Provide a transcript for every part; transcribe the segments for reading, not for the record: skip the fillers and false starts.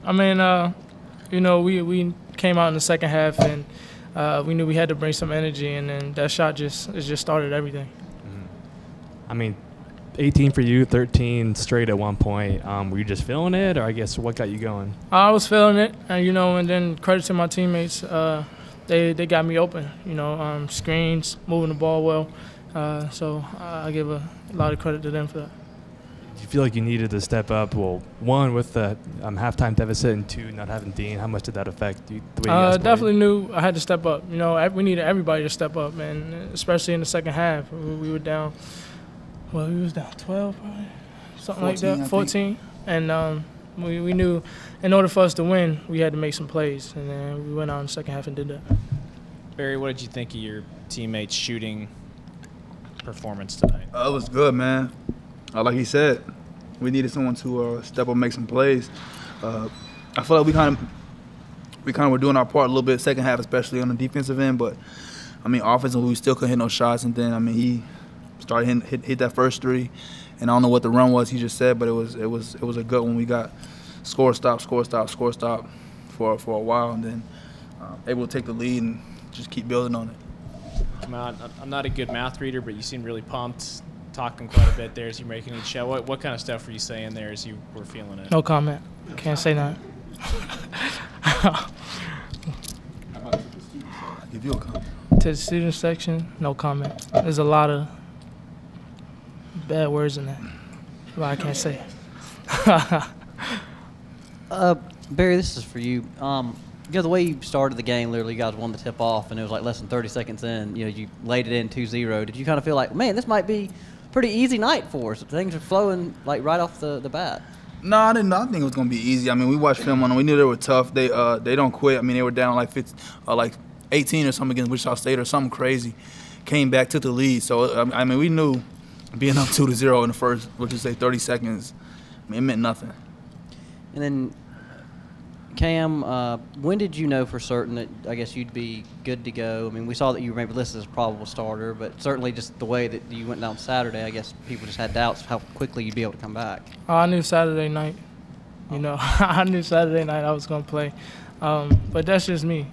I mean, we came out in the second half and we knew we had to bring some energy, and then that shot just started everything. I mean, 18 for you, 13 straight at one point. Were you just feeling it, or I guess what got you going? I was feeling it, and then credit to my teammates. They got me open, screens, moving the ball well. So I give a lot of credit to them for that. Do you feel like you needed to step up? Well, one, with the halftime deficit, and two, not having Dean. How much did that affect you, the way you guys played? Definitely knew I had to step up. We needed everybody to step up, man, especially in the second half. We were down. Well, we was down 12, probably, something 14, like that, 14. And we knew in order for us to win, we had to make some plays. And then we went out in the second half and did that. Barry, what did you think of your teammates' shooting performance tonight? It was good, man. Like he said, we needed someone to step up and make some plays. I feel like we kind of were doing our part a little bit second half, especially on the defensive end. But, offensively, we still couldn't hit no shots. And then, he started hit that first three, and I don't know what the run was he just said, but it was a good one. We got score stop for a while, and then able to take the lead and just keep building on it. Come on, I'm not a good math reader, but you seem really pumped, talking quite a bit there as you're making each shot. What kind of stuff were you saying there as you were feeling it? No comment. Can't say that. Give you a comment. To the student section, no comment. There's a lot of bad words in that, but I can't say it. Barry, this is for you. The way you started the game, literally you guys won the tip-off, and it was like less than 30 seconds in. You laid it in 2-0. Did you kind of feel like, man, this might be a pretty easy night for us? Things are flowing like right off the bat. No, I didn't. I think it was going to be easy. We watched film on them. We knew they were tough. They don't quit. They were down like 18 or something against Wichita State or something crazy. Came back, took the lead. So, we knew being up 2-0 in the first, 30 seconds, it meant nothing. And then, Cam, when did you know for certain that I guess you'd be good to go? We saw that you were maybe listed as a probable starter, but certainly just the way that you went down Saturday, I guess people just had doubts how quickly you'd be able to come back. I knew Saturday night. I knew Saturday night I was going to play. But that's just me.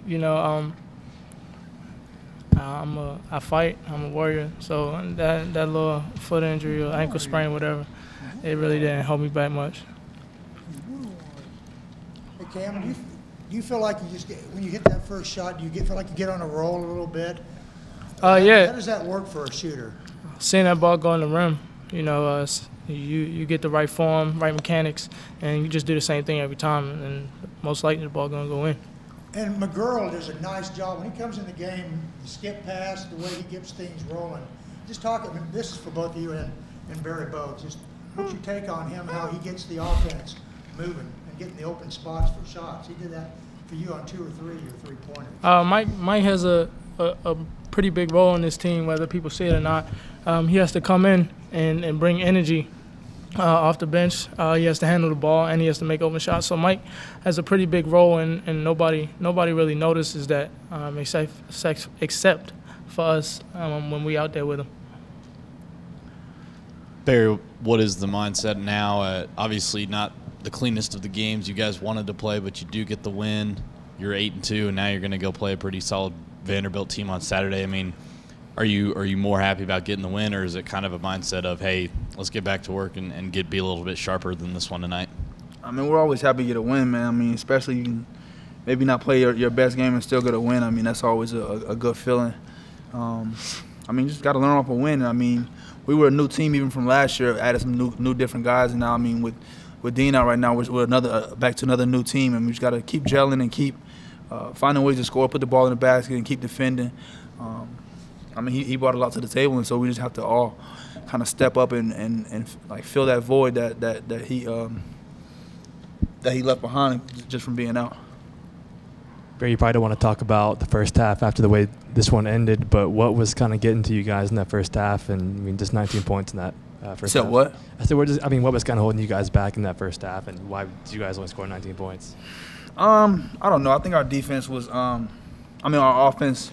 I fight. I'm a warrior. So that little foot injury or ankle sprain, whatever, it really didn't hold me back much. Hey Cam, do you feel like when you hit that first shot, do you feel like you get on a roll a little bit? Yeah. How does that work for a shooter? Seeing that ball go in the rim, you get the right form, right mechanics, and you just do the same thing every time, and most likely the ball gonna go in. And McGurl does a nice job. When he comes in the game, the skip pass, the way he gets things rolling. Just talk, this is for both you and Barry both. Just what's your take on him, how he gets the offense moving and getting the open spots for shots? He did that for you on 2 or 3 or 3-pointers. Mike has a pretty big role in this team, whether people see it or not. He has to come in and bring energy off the bench. He has to handle the ball, and he has to make open shots. So Mike has a pretty big role, and nobody really notices that except for us when we out there with him. Barry, what is the mindset now? Obviously not the cleanest of the games you guys wanted to play, but you do get the win. You're 8-2, and now you're going to go play a pretty solid Vanderbilt team on Saturday. Are you more happy about getting the win, or is it kind of a mindset of, hey, let's get back to work and be a little bit sharper than this one tonight? We're always happy to get a win, man. Especially you can maybe not play your best game and still get a win. That's always a good feeling. You just got to learn off a win. We were a new team even from last year, added some new different guys, and now, with Dean out right now, we're back to another new team, and we just got to keep gelling and keep finding ways to score, put the ball in the basket, and keep defending. He brought a lot to the table, and so we just have to all kind of step up and fill that void that he left behind just from being out. Barry, you probably don't want to talk about the first half after the way this one ended, but what was kind of getting to you guys in that first half? And just 19 points in that first half. What? I said, what was kind of holding you guys back in that first half, and why did you guys only score 19 points? I don't know. I think our defense was our offense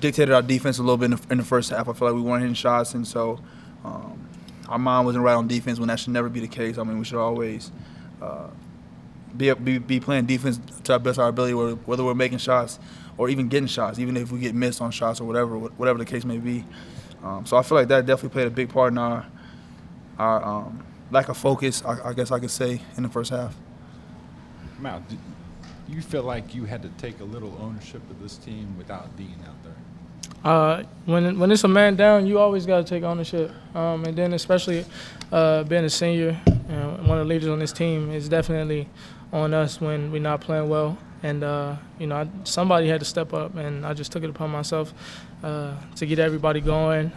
dictated our defense a little bit in the first half. I feel like we weren't hitting shots, and so our mind wasn't right on defense when that should never be the case. We should always be playing defense to our best of our ability, whether we're making shots or even getting shots, even if we get missed on shots or whatever the case may be. So I feel like that definitely played a big part in our lack of focus, I guess I could say, in the first half. Mal, do you feel like you had to take a little ownership of this team without Dean out there? When it's a man down, you always got to take ownership. And then especially being a senior, one of the leaders on this team, is definitely on us when we're not playing well. And, somebody had to step up, and I just took it upon myself to get everybody going,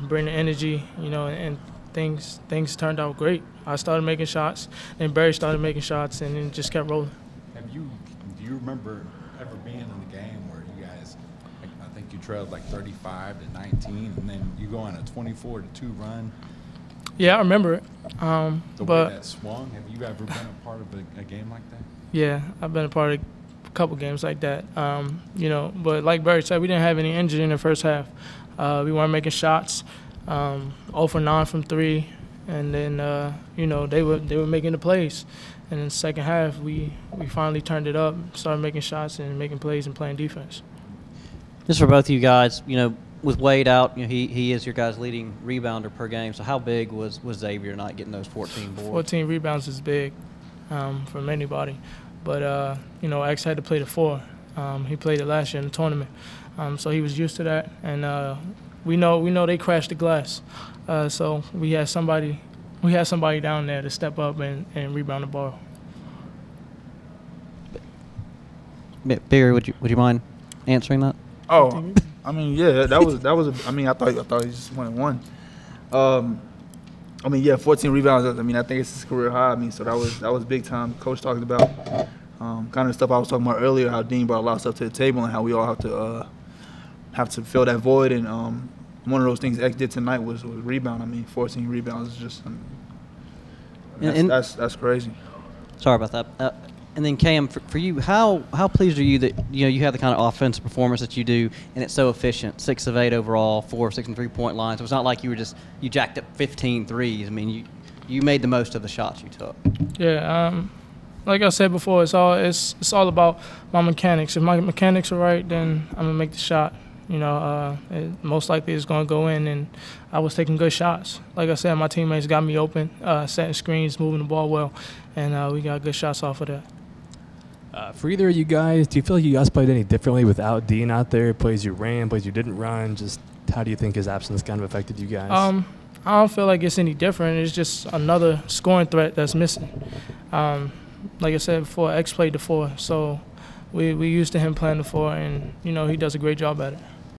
bring the energy, and things turned out great. I started making shots, and Barry started making shots, and it just kept rolling. Do you remember ever being in the game where you guys, I think you trailed like 35-19, and then you go on a 24-2 run? Yeah, I remember it. The way that swung, have you ever been a part of a game like that? Yeah, I've been a part of a couple games like that. But like Barry said, we didn't have any injury in the first half. We weren't making shots. 0 for 9 from 3, and then they were making the plays. And in the second half, we finally turned it up, started making shots and making plays and playing defense. Just for both of you guys, with Wade out, he is your guys' leading rebounder per game. So how big was Xavier tonight getting those 14 boards? 14 rebounds is big from anybody, but X had to play the 4. He played it last year in the tournament, so he was used to that. And we know they crashed the glass, so we had somebody down there to step up and rebound the ball. Barry, would you mind answering that? Oh, I mean, yeah, that was. I mean, I thought he just went and won. 14 rebounds. I mean, I think it's his career high. I mean, so that was big time. Coach talked about kind of stuff I was talking about earlier. How Dean brought a lot of stuff to the table, and how we all have to fill that void. And one of those things X did tonight was rebound. I mean, 14 rebounds is just that's crazy. Sorry about that. And then Cam, for you, how pleased are you that you have the kind of offensive performance that you do, and it's so efficient? 6 of 8 overall, 4 of 6 and 3-point line. So it's not like you jacked up 15 threes. I mean, you made the most of the shots you took. Yeah. Like I said before, it's all about my mechanics. If my mechanics are right, then I'm gonna make the shot. Most likely it's gonna go in, and I was taking good shots. Like I said, my teammates got me open, setting screens, moving the ball well, and we got good shots off of that. For either of you guys, do you feel like you guys played any differently without Dean out there? Plays you ran, plays you didn't run. Just how do you think his absence kind of affected you guys? I don't feel like it's any different. It's just another scoring threat that's missing. Like I said before, X played the 4, so we used to him playing the 4, and he does a great job at it.